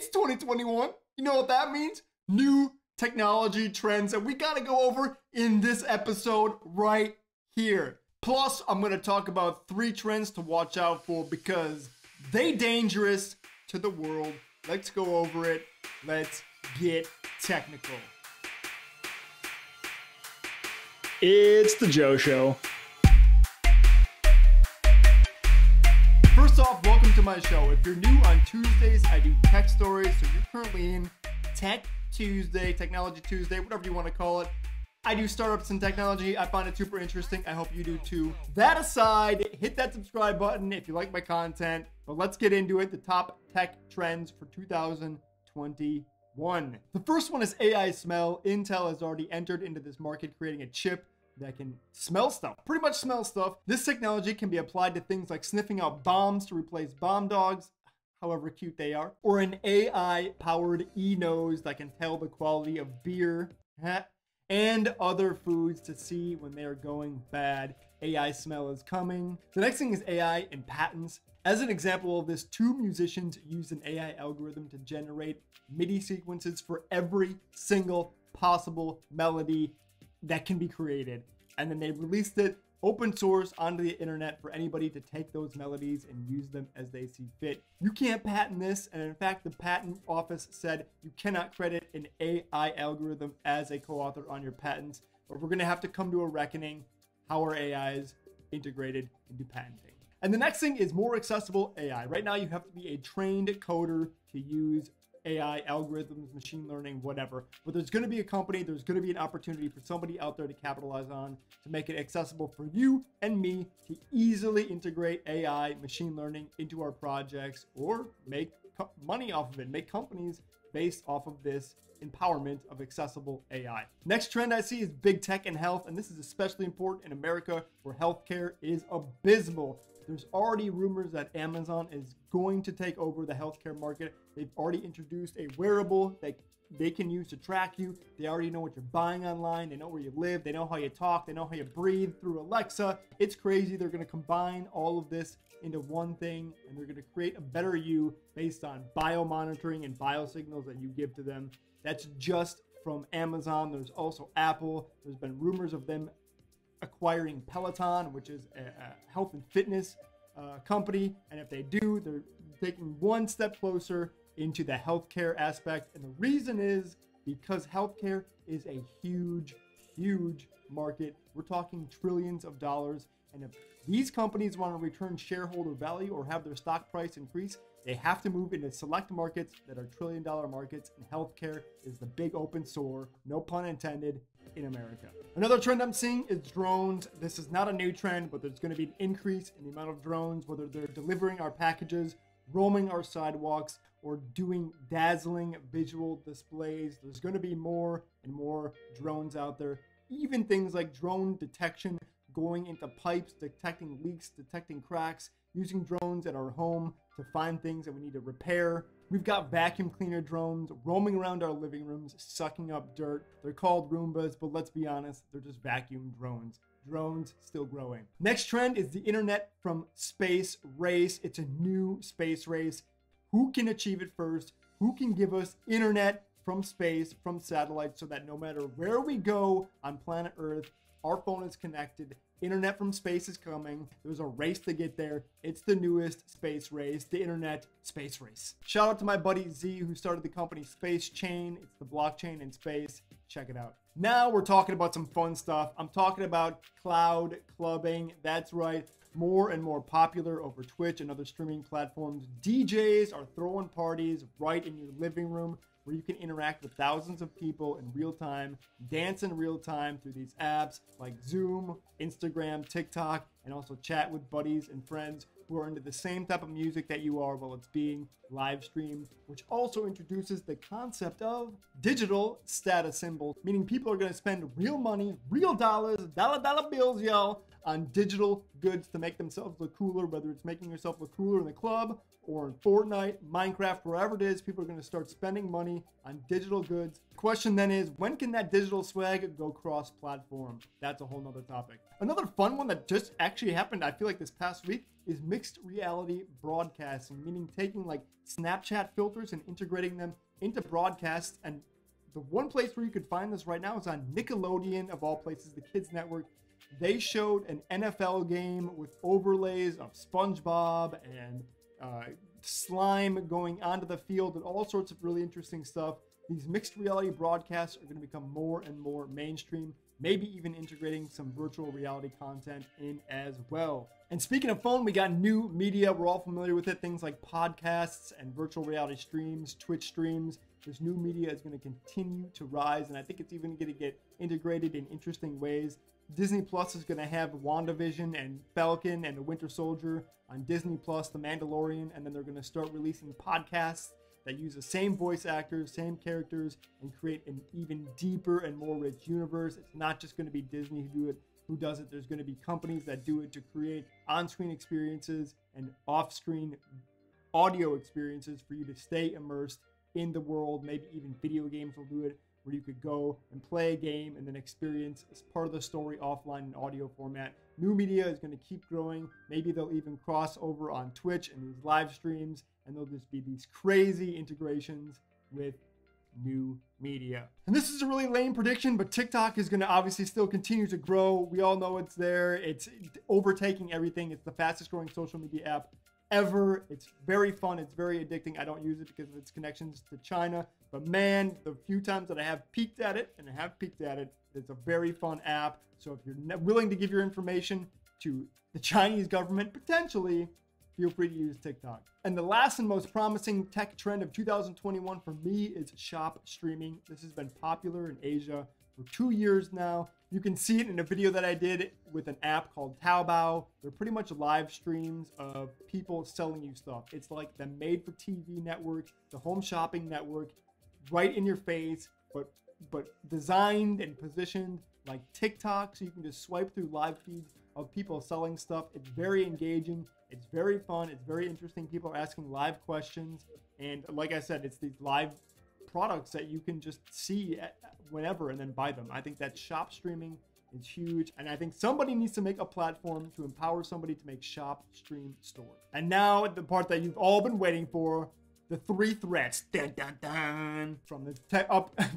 It's 2021. You know what that means? New technology trends that we gotta go over in this episode right here. Plus, I'm gonna talk about 3 trends to watch out for because they dangerous to the world. Let's go over it. Let's get technical. It's the Joe Show. First off, welcome to my show. If you're new on Tuesdays, I do tech stories. So you're currently in Tech Tuesday, Technology Tuesday, whatever you want to call it. I do startups and technology. I find it super interesting. I hope you do too. That aside, hit that subscribe button if you like my content. But let's get into it. The top tech trends for 2021. The first one is AI smell. Intel has already entered into this market, creating a chip that can smell stuff, pretty much smell stuff. This technology can be applied to things like sniffing out bombs to replace bomb dogs, however cute they are, or an AI-powered e-nose that can tell the quality of beer and other foods to see when they are going bad. AI smell is coming. The next thing is AI and patents. As an example of this, 2 musicians used an AI algorithm to generate MIDI sequences for every single possible melody that can be created. And then they released it open source onto the internet for anybody to take those melodies and use them as they see fit. You can't patent this, and in fact, the patent office said you cannot credit an AI algorithm as a co-author on your patents, but we're gonna have to come to a reckoning how our AI is integrated into patenting. And the next thing is more accessible AI. Right now, you have to be a trained coder to use AI, algorithms, machine learning, whatever. But there's going to be a company, there's going to be an opportunity for somebody out there to capitalize on, to make it accessible for you and me to easily integrate AI, machine learning into our projects or make money off of it, make companies based off of this empowerment of accessible AI. Next trend I see is big tech and health, and this is especially important in America where healthcare is abysmal. There's already rumors that Amazon is going to take over the healthcare market. They've already introduced a wearable that they can use to track you. They already know what you're buying online. They know where you live. They know how you talk. They know how you breathe through Alexa. It's crazy. They're going to combine all of this into one thing, and they're going to create a better you based on biomonitoring and biosignals that you give to them. That's just from Amazon. There's also Apple. There's been rumors of them acquiring Peloton, which is a health and fitness company. And if they do, they're taking one step closer into the healthcare aspect. And the reason is because healthcare is a huge, huge market. We're talking trillions of dollars. And if these companies want to return shareholder value or have their stock price increase, they have to move into select markets that are trillion-dollar markets, and healthcare is the big open sore, no pun intended, in America. Another trend I'm seeing is drones. This is not a new trend, but there's going to be an increase in the amount of drones, whether they're delivering our packages, roaming our sidewalks, or doing dazzling visual displays. There's going to be more and more drones out there. Even things like drone detection, going into pipes, detecting leaks, detecting cracks, using drones at our home to find things that we need to repair. We've got vacuum cleaner drones roaming around our living rooms, sucking up dirt. They're called Roombas, but let's be honest, they're just vacuum drones. Drones still growing. Next trend is the internet from space race. It's a new space race. Who can achieve it first? Who can give us internet from space, from satellites, so that no matter where we go on planet Earth, our phone is connected. Internet from space is coming. There's a race to get there. It's the newest space race, the internet space race. Shout out to my buddy Z, who started the company Space Chain. It's the blockchain in space. Check it out. Now we're talking about some fun stuff. I'm talking about cloud clubbing. That's right. More and more popular over Twitch and other streaming platforms. DJs are throwing parties right in your living room, where you can interact with thousands of people in real time, dance in real time through these apps like Zoom, Instagram, TikTok, and also chat with buddies and friends who are into the same type of music that you are while it's being live streamed, which also introduces the concept of digital status symbols, meaning people are going to spend real money, real dollars, dollar bills, y'all, on digital goods to make themselves look cooler, whether it's making yourself look cooler in the club or in Fortnite, Minecraft, wherever it is. People are going to start spending money on digital goods. The question then is, when can that digital swag go cross-platform? That's a whole nother topic. Another fun one that just actually happened, I feel like this past week, is mixed reality broadcasting, meaning taking like Snapchat filters and integrating them into broadcasts. And the one place where you could find this right now is on Nickelodeon, of all places, the kids network. They showed an NFL game with overlays of SpongeBob and slime going onto the field and all sorts of really interesting stuff. These mixed reality broadcasts are going to become more and more mainstream, maybe even integrating some virtual reality content in as well. And speaking of phone, we got new media. We're all familiar with it. Things like podcasts and virtual reality streams, Twitch streams. This new media is going to continue to rise, and I think it's even going to get integrated in interesting ways. Disney Plus is going to have WandaVision and Falcon and the Winter Soldier on Disney Plus, The Mandalorian, and then they're going to start releasing podcasts that use the same voice actors, same characters, and create an even deeper and more rich universe. It's not just going to be Disney who does it. There's going to be companies that do it to create on-screen experiences and off-screen audio experiences for you to stay immersed in the world. Maybe even video games will do it, where you could go and play a game and then experience as part of the story offline in audio format. New media is going to keep growing. Maybe they'll even cross over on Twitch and these live streams, and there'll just be these crazy integrations with new media. And this is a really lame prediction, but TikTok is going to obviously still continue to grow. We all know it's there. It's overtaking everything. It's the fastest growing social media app ever. It's very fun. It's very addicting. I don't use it because of its connections to China, but man, the few times that I have peeked at it, it's a very fun app. So if you're willing to give your information to the Chinese government, potentially, feel free to use TikTok. And the last and most promising tech trend of 2021 for me is shop streaming. This has been popular in Asia for 2 years now. You can see it in a video that I did with an app called Taobao. They're pretty much live streams of people selling you stuff. It's like the made-for-TV network, the home shopping network, right in your face, but designed and positioned like TikTok, so you can just swipe through live feeds of people selling stuff. It's very engaging. It's very fun. It's very interesting. People are asking live questions. And like I said, it's these live products that you can just see whenever and then buy them. I think that shop streaming is huge. And I think somebody needs to make a platform to empower somebody to make shop stream stores. And now the part that you've all been waiting for, the 3 threats dun, dun, dun,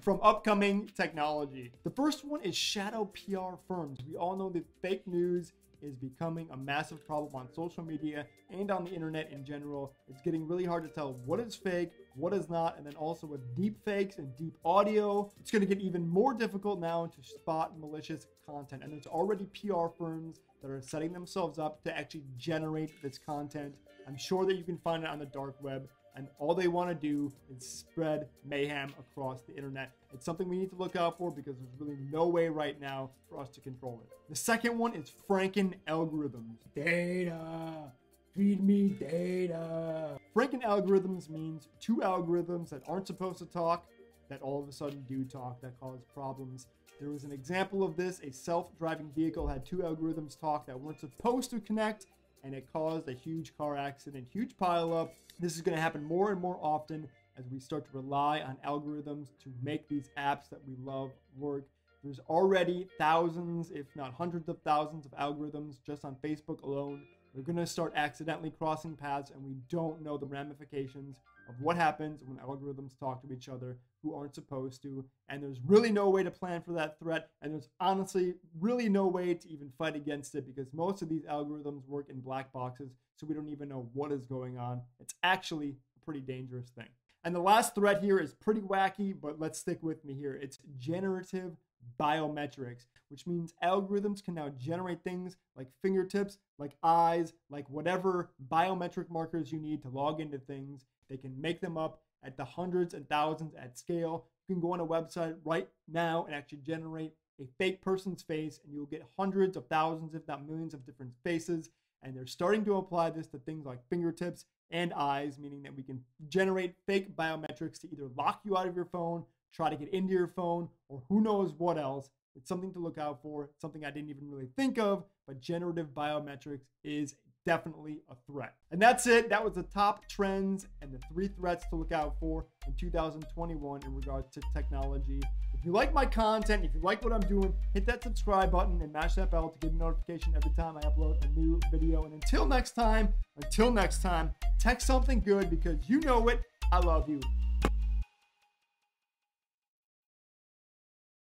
from upcoming technology. The first one is shadow PR firms. We all know that fake news is becoming a massive problem on social media and on the internet in general. It's getting really hard to tell what is fake, what is not, and then also with deep fakes and deep audio, it's going to get even more difficult now to spot malicious content. And there's already PR firms that are setting themselves up to actually generate this content. I'm sure that you can find it on the dark web. And all they want to do is spread mayhem across the internet. It's something we need to look out for because there's really no way right now for us to control it. The second one is Frankenalgos. Data. Feed me data. Frankenalgos means 2 algorithms that aren't supposed to talk that all of a sudden do talk, that cause problems. There was an example of this. A self-driving vehicle had 2 algorithms talk that weren't supposed to connect, and it caused a huge car accident, huge pileup. This is going to happen more and more often as we start to rely on algorithms to make these apps that we love work. There's already thousands, if not hundreds of thousands of algorithms just on Facebook alone. They're going to start accidentally crossing paths, and we don't know the ramifications of what happens when algorithms talk to each other who aren't supposed to. And there's really no way to plan for that threat. And there's honestly really no way to even fight against it because most of these algorithms work in black boxes, so we don't even know what is going on. It's actually a pretty dangerous thing. And the last threat here is pretty wacky, but let's stick with me here. It's generative biometrics, which means algorithms can now generate things like fingertips, like eyes, like whatever biometric markers you need to log into things. They can make them up at the hundreds and thousands at scale. You can go on a website right now and actually generate a fake person's face, and you'll get hundreds of thousands, if not millions of different faces. And they're starting to apply this to things like fingertips and eyes, meaning that we can generate fake biometrics to either lock you out of your phone, try to get into your phone, or who knows what else. It's something to look out for. It's something I didn't even really think of, but generative biometrics is definitely a threat. And that's it. That was the top trends and the 3 threats to look out for in 2021 in regards to technology. If you like my content, if you like what I'm doing, hit that subscribe button and mash that bell to get a notification every time I upload a new video. And until next time, tech something good because you know it. I love you.